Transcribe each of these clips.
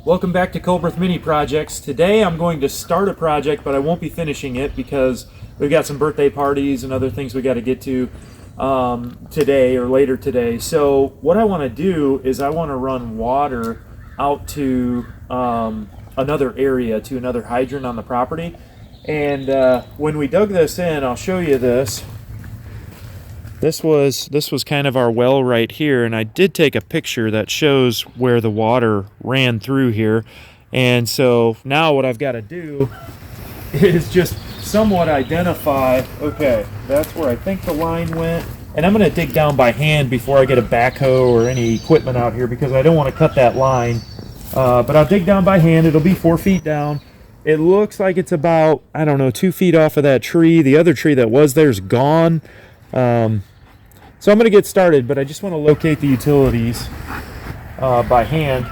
Welcome back to Colbreth Mini Projects. Today I'm going to start a project, but I won't be finishing it because we've got some birthday parties and other things we got to get to today or later today. So what I want to do is I want to run water out to another area, to another hydrant on the property. And when we dug this in, I'll show you this. This was kind of our well right here, and I did take a picture that shows where the water ran through here. And so now what I've got to do is just somewhat identify, okay, that's where I think the line went. And I'm going to dig down by hand before I get a backhoe or any equipment out here because I don't want to cut that line. But I'll dig down by hand. It'll be 4 feet down. It looks like it's about, I don't know, 2 feet off of that tree. The other tree that was there is gone. So I'm going to get started, but I just want to locate the utilities by hand,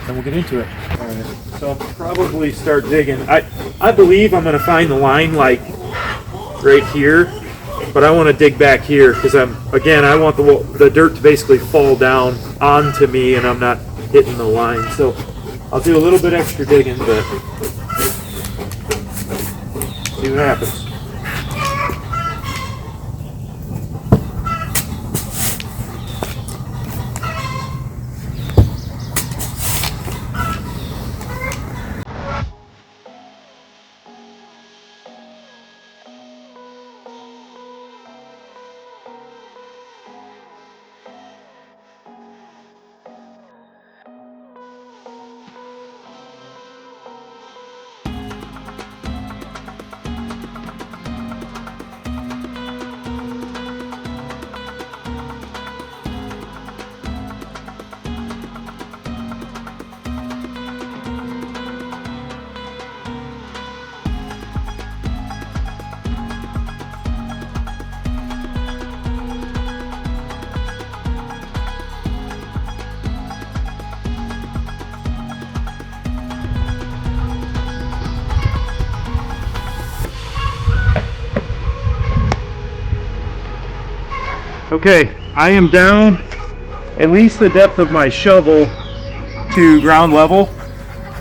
and we'll get into it. All right. So I'll probably start digging. I believe I'm going to find the line like right here, but I want to dig back here because I want the dirt to basically fall down onto me, and I'm not hitting the line. So I'll do a little bit extra digging, but see what happens. Okay, I am down at least the depth of my shovel to ground level,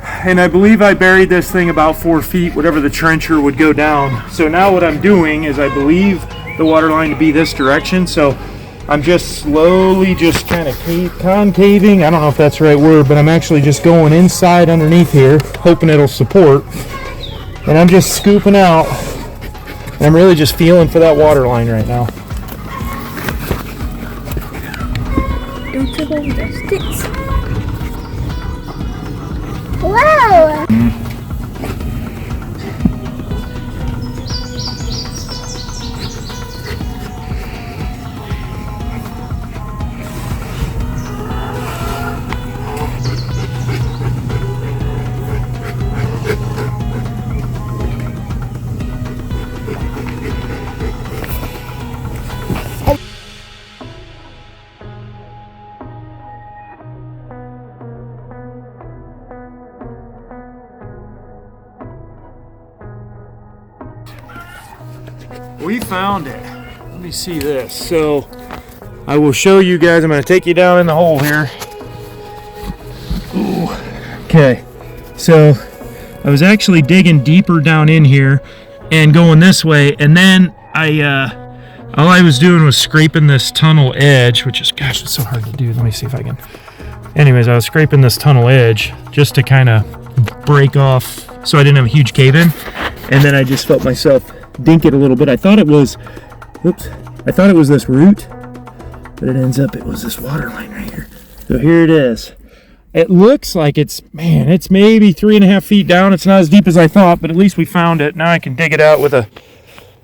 and I believe I buried this thing about 4 feet, whatever the trencher would go down. So now what I'm doing is I believe the water line to be this direction, so I'm just slowly just kind of concaving, I don't know if that's the right word, but I'm actually just going inside underneath here, hoping it'll support, and I'm just scooping out, and I'm really just feeling for that water line right now. Don't trip over the sticks. Wow! We found it. Let me see this. So I will show you guys. I'm going to take you down in the hole here. Ooh. Okay. So I was actually digging deeper down in here and going this way, and then all I was doing was scraping this tunnel edge, which is, gosh, it's so hard to do. Let me see if I can. Anyways, I was scraping this tunnel edge just to kind of break off so I didn't have a huge cave in, and then I just felt myself dink it a little bit. I thought it was this root, but it was this water line right here. So here it is. It looks like it's maybe 3.5 feet down. It's not as deep as I thought, but at least we found it. Now I can dig it out with a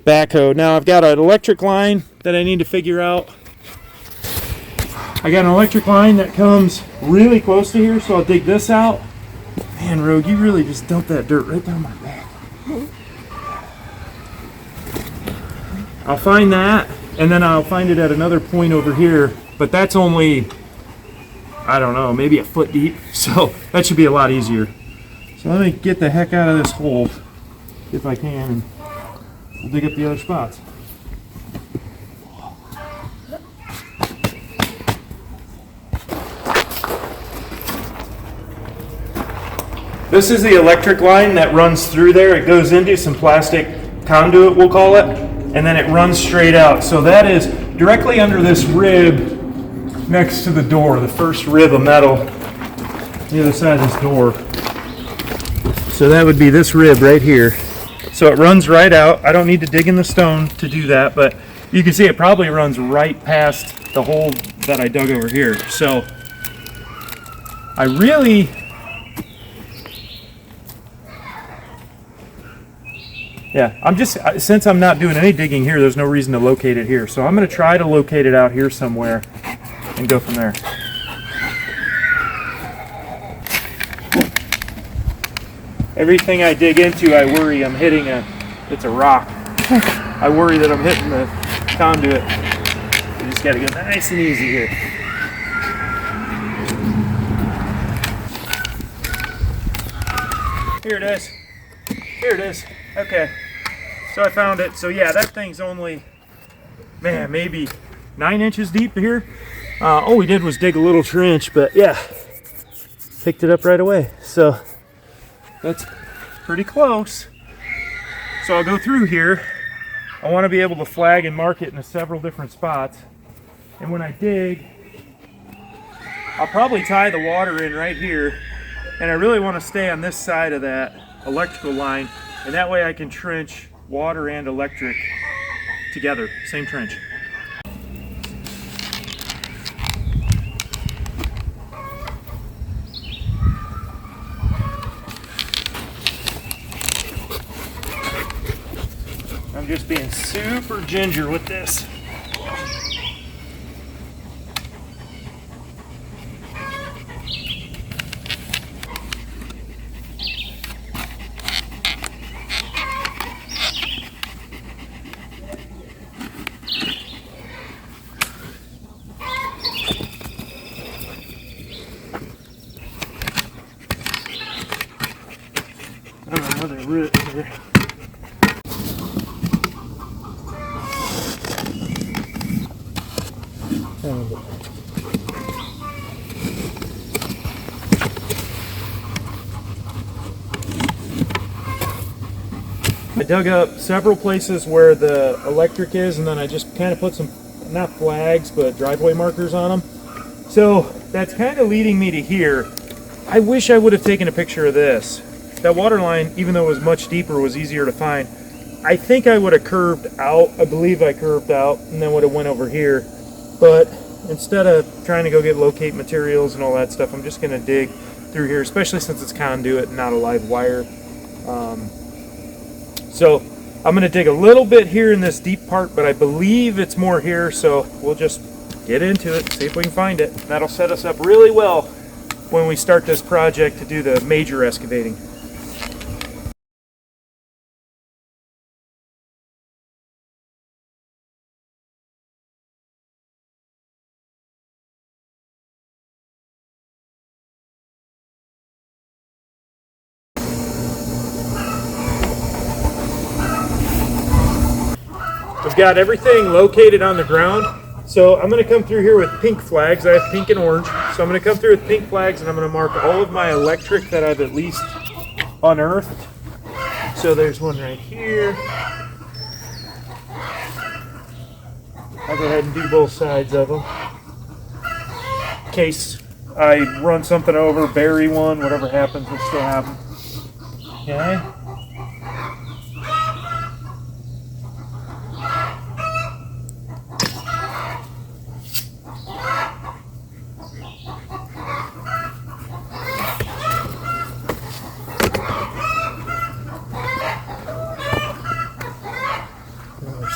backhoe. Now I've got an electric line that I need to figure out. I got an electric line that comes really close to here, so I'll dig this out. Man, Rogue, you really just dumped that dirt right down my back. I'll find that, and then I'll find it at another point over here, but that's only, I don't know, maybe a foot deep, so that should be a lot easier. So let me get the heck out of this hole, if I can, and we'll dig up the other spots. This is the electric line that runs through there. It goes into some plastic conduit, we'll call it, and then it runs straight out. So that is directly under this rib next to the door, the first rib of metal, the other side of this door. So that would be this rib right here. So it runs right out. I don't need to dig in the stone to do that, but you can see it probably runs right past the hole that I dug over here. So I really, yeah, since I'm not doing any digging here, there's no reason to locate it here. So I'm going to try to locate it out here somewhere and go from there. Everything I dig into, I worry I'm hitting it's a rock. I worry that I'm hitting the conduit. You just got to go nice and easy here. Here it is. Here it is. Okay. So I found it. So yeah, that thing's only, man, maybe 9 inches deep here. All we did was dig a little trench, but yeah, picked it up right away. So that's pretty close. So I'll go through here. I want to be able to flag and mark it in several different spots. And when I dig, I'll probably tie the water in right here. And I really want to stay on this side of that electrical line. And that way I can trench water and electric together, same trench. I'm just being super ginger with this. Another root here. I dug up several places where the electric is, and then I just kind of put some, not flags, but driveway markers on them. So that's kind of leading me to here. I wish I would have taken a picture of this. That water line, even though it was much deeper, was easier to find. I think I would have curved out. I believe I curved out and then would have went over here. But instead of trying to go get locate materials and all that stuff, I'm just going to dig through here, especially since it's conduit and not a live wire. So I'm going to dig a little bit here in this deep part, but I believe it's more here, so we'll just get into it, see if we can find it. That'll set us up really well when we start this project to do the major excavating. We've got everything located on the ground. So I'm going to come through here with pink flags. I have pink and orange. So I'm going to come through with pink flags, and I'm going to mark all of my electric that I've at least unearthed. So there's one right here. I'll go ahead and do both sides of them. In case I run something over, bury one, whatever happens, will still happen. Okay.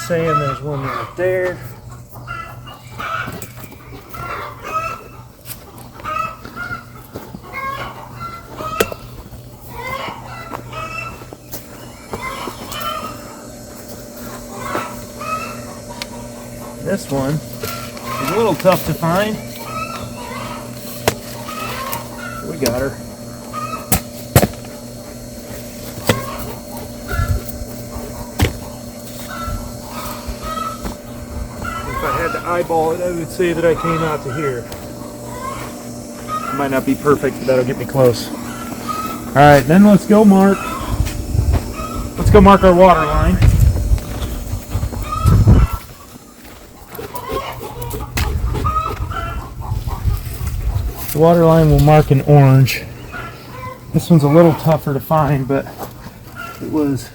Saying there's one right there. This one is a little tough to find. We got her. Eyeball it, I would say that I came out to here. It might not be perfect, but that'll get me close. All right, then let's go mark our water line. The water line will mark in orange. This one's a little tougher to find, but it was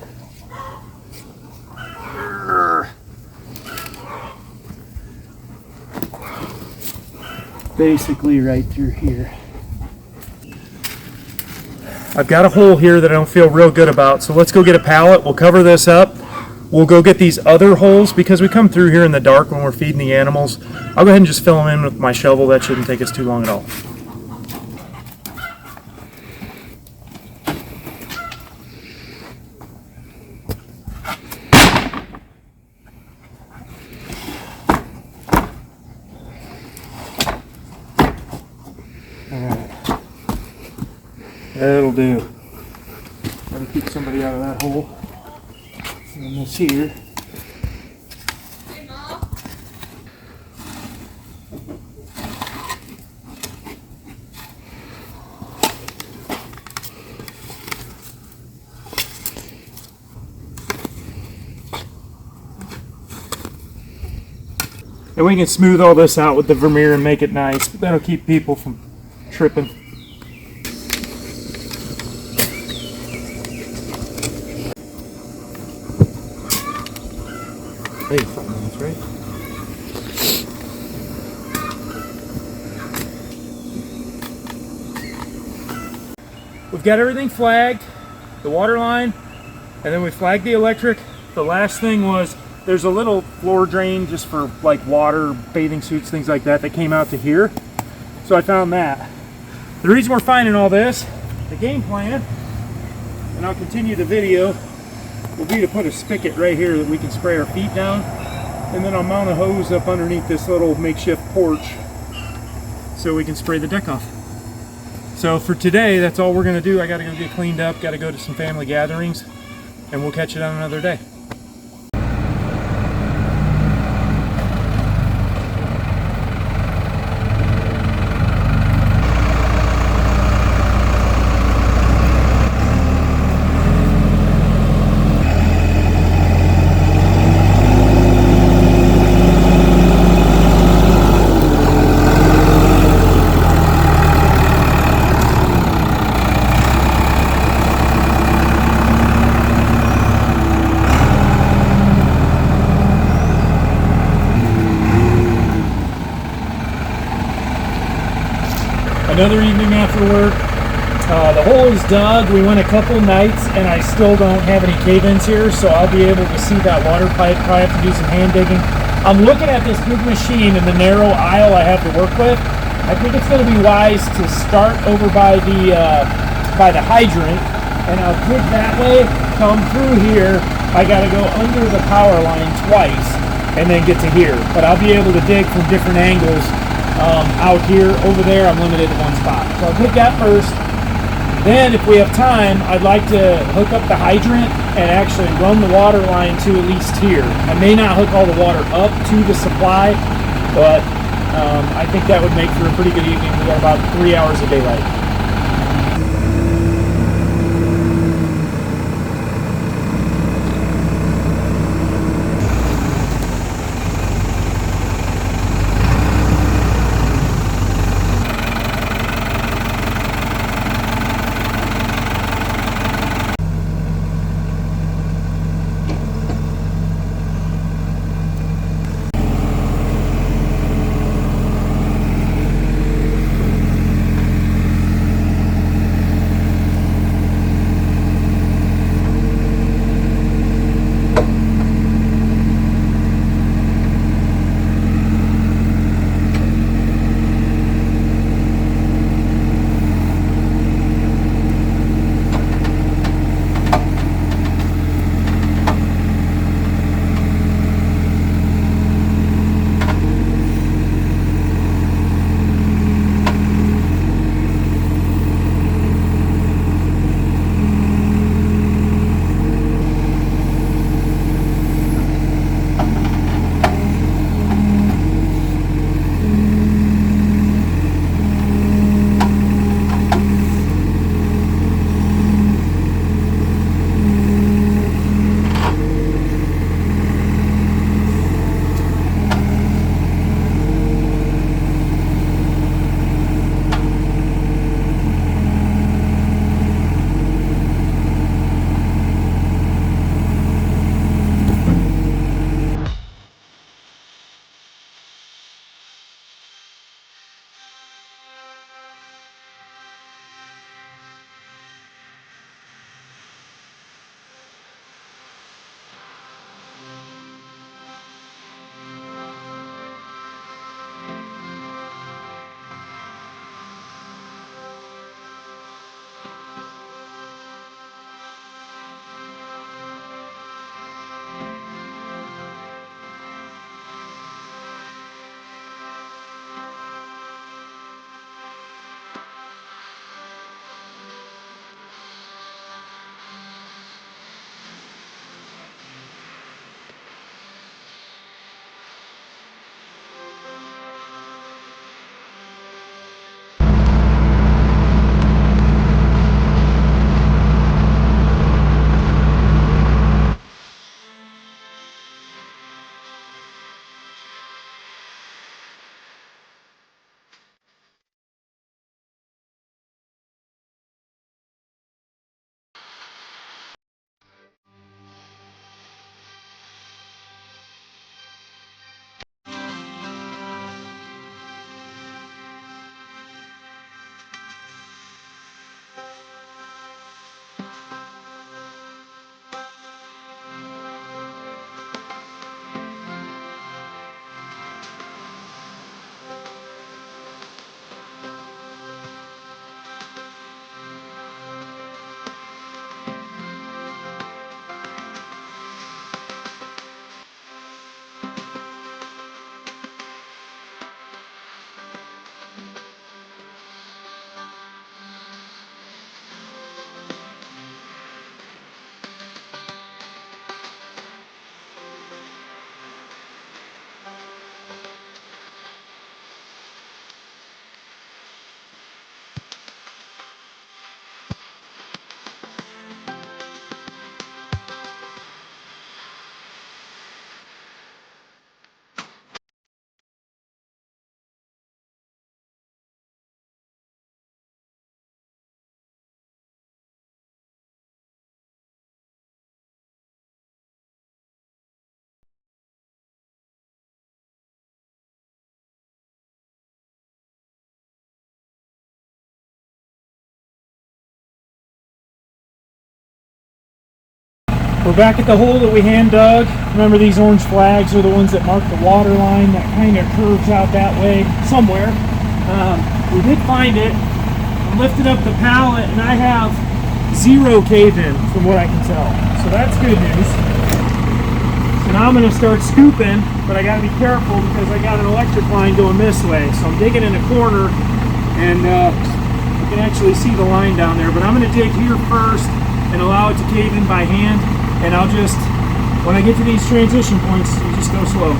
basically right through here. I've got a hole here that I don't feel real good about, so let's go get a pallet. We'll cover this up. We'll go get these other holes because we come through here in the dark when we're feeding the animals. I'll go ahead and just fill them in with my shovel. That shouldn't take us too long at all. That'll do. Gotta keep somebody out of that hole. And this here. Hey, Mom. And we can smooth all this out with the Vermeer and make it nice, but that'll keep people from tripping. Hey, that's right. We've got everything flagged, the water line, and then we flagged the electric. The last thing was there's a little floor drain just for like water, bathing suits, things like that came out to here. So I found that. The reason we're finding all this, the game plan, and I'll continue the video, will be to put a spigot right here that we can spray our feet down, and then I'll mount a hose up underneath this little makeshift porch so we can spray the deck off. So for today, that's all we're gonna do. I gotta go get cleaned up, gotta go to some family gatherings, and we'll catch it on another day. Another evening after work, the hole is dug. We went a couple nights and I still don't have any cave-ins here, so I'll be able to see that water pipe. Probably have to do some hand digging. I'm looking at this big machine in the narrow aisle I have to work with. I think it's going to be wise to start over by the hydrant, and I'll dig that way, come through here. I got to go under the power line twice and then get to here, but I'll be able to dig from different angles. Out here, over there, I'm limited to one spot. So I'll take that first. Then, if we have time, I'd like to hook up the hydrant and actually run the water line to at least here. I may not hook all the water up to the supply, but I think that would make for a pretty good evening. We got about 3 hours of daylight. We're back at the hole that we hand dug. Remember, these orange flags are the ones that mark the water line that kind of curves out that way somewhere. We did find it. I lifted up the pallet and I have 0 cave-in from what I can tell. So that's good news. So now I'm going to start scooping, but I got to be careful because I got an electric line going this way. So I'm digging in a corner and you can actually see the line down there. But I'm going to dig here first and allow it to cave in by hand. And I'll just, when I get to these transition points, I'll just go slow.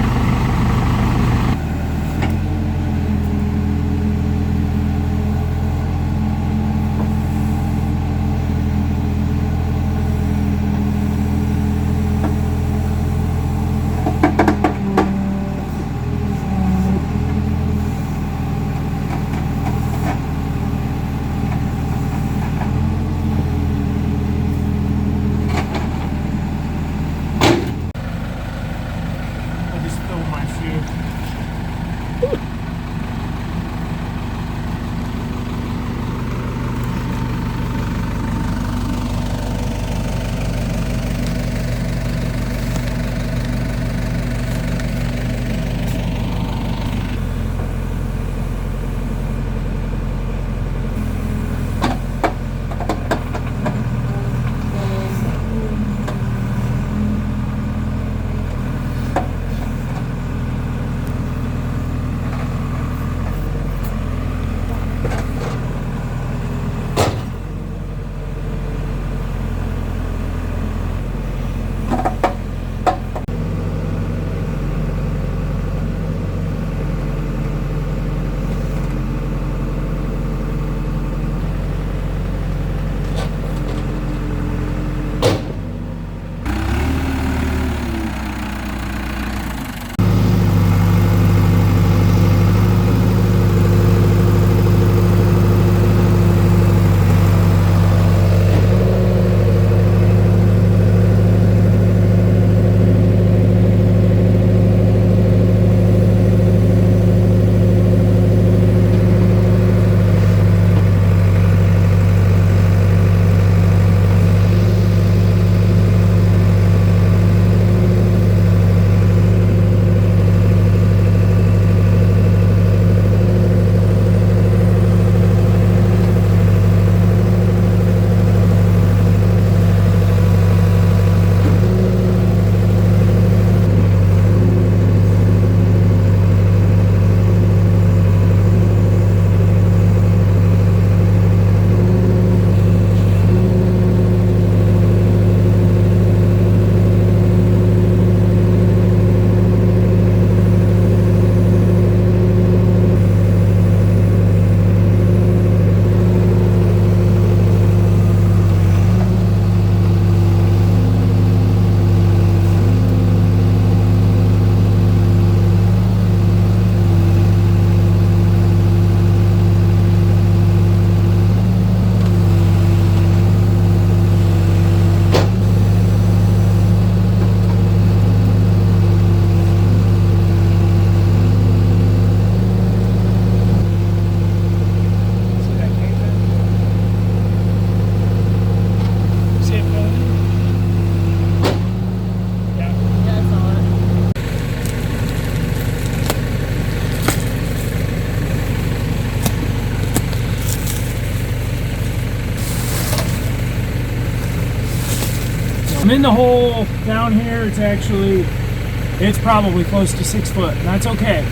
I'm in the hole down here. It's probably close to 6 foot, and that's okay.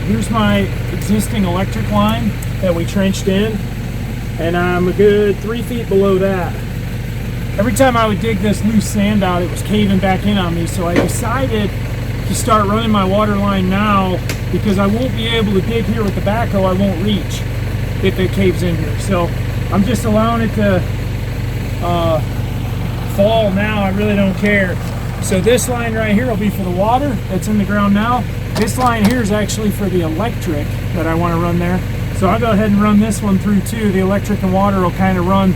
Here's my existing electric line that we trenched in, and I'm a good 3 feet below that. Every time I would dig this loose sand out, it was caving back in on me, so I decided to start running my water line now because I won't be able to dig here with the backhoe. I won't reach if it caves in here. So I'm just allowing it to fall now. I really don't care. So this line right here will be for the water that's in the ground now. This line here is actually for the electric that I want to run there. So I'll go ahead and run this one through too. The electric and water will kind of run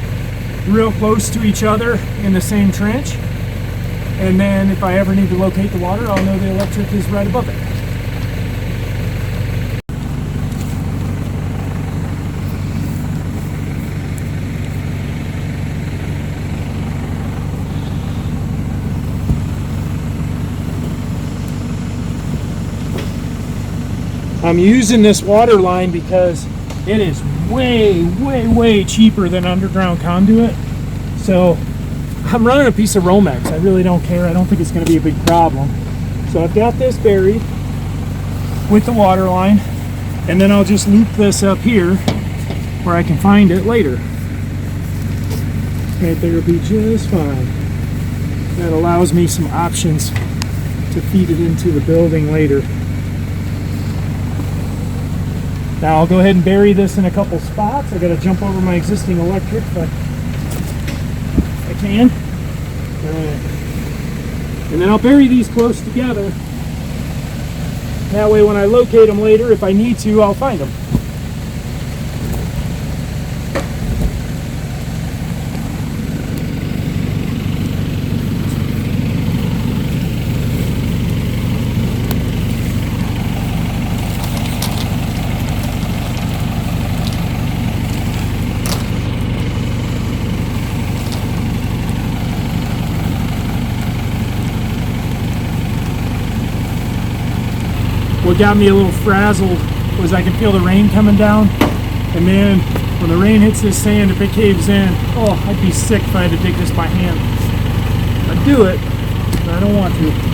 real close to each other in the same trench. And then if I ever need to locate the water, I'll know the electric is right above it. I'm using this water line because it is way cheaper than underground conduit. So I'm running a piece of Romex. I really don't care. I don't think it's going to be a big problem. So I've got this buried with the water line, and then I'll just loop this up here where I can find it later. Right there will be just fine. That allows me some options to feed it into the building later. Now I'll go ahead and bury this in a couple spots. I got to jump over my existing electric, but I can. All right. And then I'll bury these close together. That way when I locate them later, if I need to, I'll find them. What got me a little frazzled was I can feel the rain coming down, and then when the rain hits this sand, if it caves in, oh, I'd be sick if I had to dig this by hand. I'd do it, but I don't want to.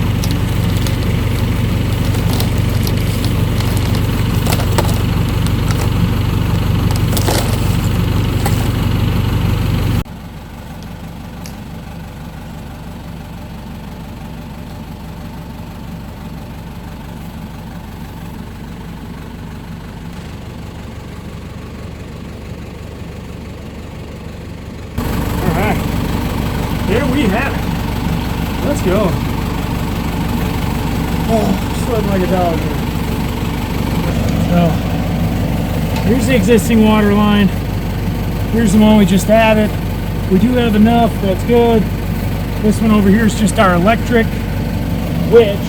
There we have it. Let's go. Oh, sweating like a dog here. So, here's the existing water line. Here's the one we just added. We do have enough, that's good. This one over here is just our electric, which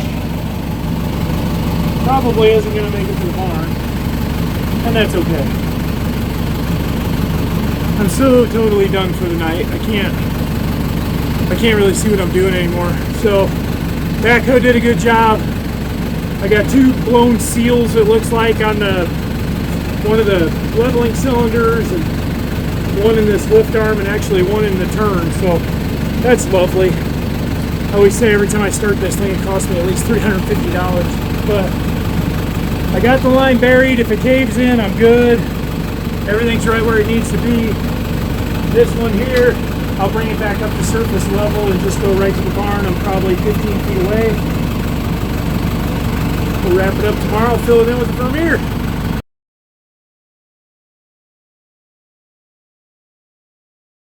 probably isn't going to make it to the barn. And that's okay. I'm so totally done for the night. I can't really see what I'm doing anymore. So backhoe did a good job. I got 2 blown seals, it looks like, on one of the leveling cylinders, and one in this lift arm, and actually one in the turn. So that's lovely. I always say every time I start this thing it costs me at least $350. But I got the line buried. If it caves in, I'm good. Everything's right where it needs to be. This one here, I'll bring it back up to surface level and just go right to the barn. I'm probably 15 feet away. We'll wrap it up tomorrow, fill it in with the Vermeer.